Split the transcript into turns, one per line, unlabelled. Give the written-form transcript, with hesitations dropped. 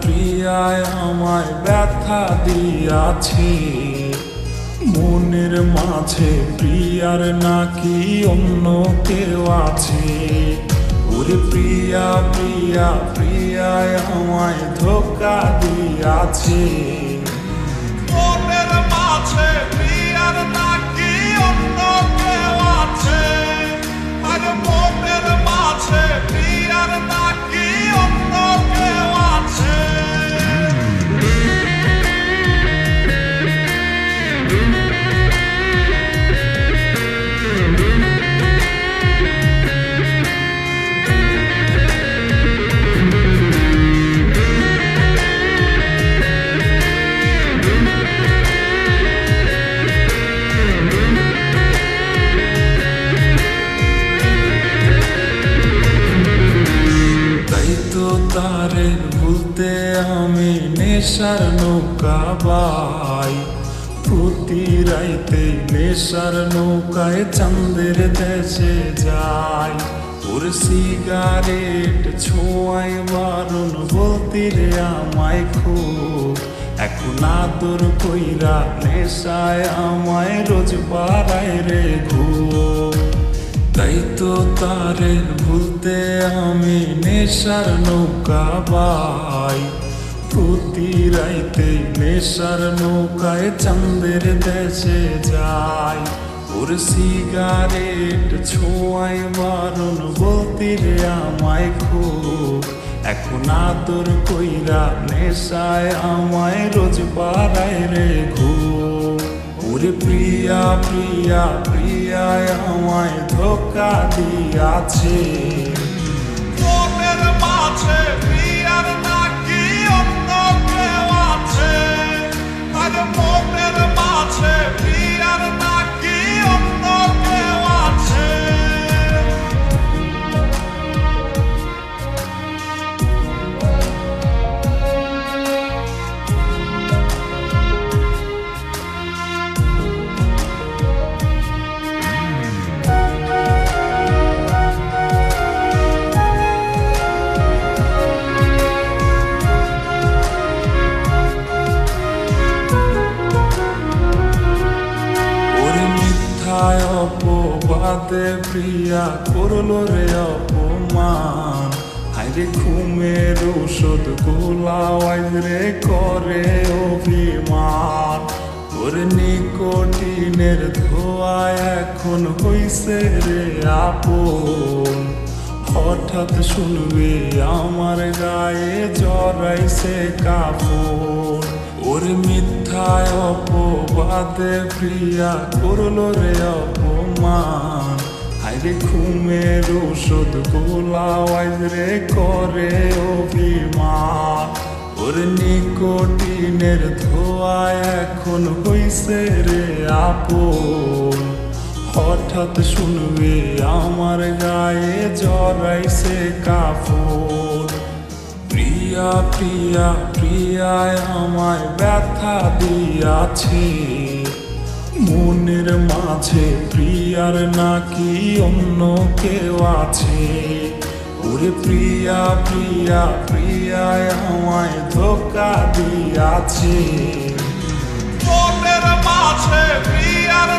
প্রিয়ায় আমায় ব্যথা দিয়াছে। মনের মাঝে প্রিয়ার নাকি অন্য কেউ আছে। ওরে প্রিয়া প্রিয়া প্রিয়ায় আমায় ধোঁকা দিয়াছে।
মনের মাঝে প্রিয়ার নাকি অন্য কেউ আছে। আর মনের মাঝে প্রিয়ার নাকি অন্য কেউ আছে।
তারে ভুলতে আমি নেশার নৌকা বাই। প্রতি রাইতে নেশার নৌকায় চাঁদের দেশে যাই। ওর সিগারেট ছোঁয়ায় বারণ বলতি রে আমায় খুব। এখন আদর কইরা নেশায় আমায় রোজ পাড়ায় রে ঘুম। তাই তো তারে ভুলতে আমি নেশার নৌকা বাই। প্রতি রাইতে নেশার নৌকায় চাঁদের দেশে যাই। ওর সিগারেট ছোঁয়ায় বারণ বলতি রে আমায় খুব। এখন আদর কইরা নেশায় আমায় রোজ পাড়ায় রে ঘুম। ওরে প্রিয়া প্রিয়া প্রিয়ায় আমায় ধোঁকা দিয়াছে।
মনের মাঝে প্রিয়ার নাকি অন্য কেউ আছে। আর মনের মাঝে প্রিয়ার নাকি অন্য কেউ আছে।
অপবাদে প্রিয়া করলো রে অপমান। হাইরে ঘুমের ঔষধ গোলাওয়াই রে করে অভিমান। ওর নিকোটিনের ধোঁয়ায় এখন হইছে রে আপন। হঠাৎ শুনবে আমার গায়ে জড়াইছে কাপড়। ওর মিথ্যায় অপবাদে প্রিয়া করলো রে অপমান। হাইরে ঘুমের ঔষধ গোলাওয়াই রে করে অভিমান। ওর নিকোটিনের ধোঁয়ায় এখন হইছে রে আপন। হঠাৎ শুনবে আমার গায়ে জড়াইছে কাপড়। প্রিয়া প্রিয়া প্রিয়ায় আমায় ব্যথা দিয়াছে। মনের মাঝে প্রিয়ার নাকি অন্য কেউ আছে। ওরে প্রিয়া প্রিয়া প্রিয়ায় আমায় ধোঁকা দিয়াছে।
মনের মাঝে প্রিয়ার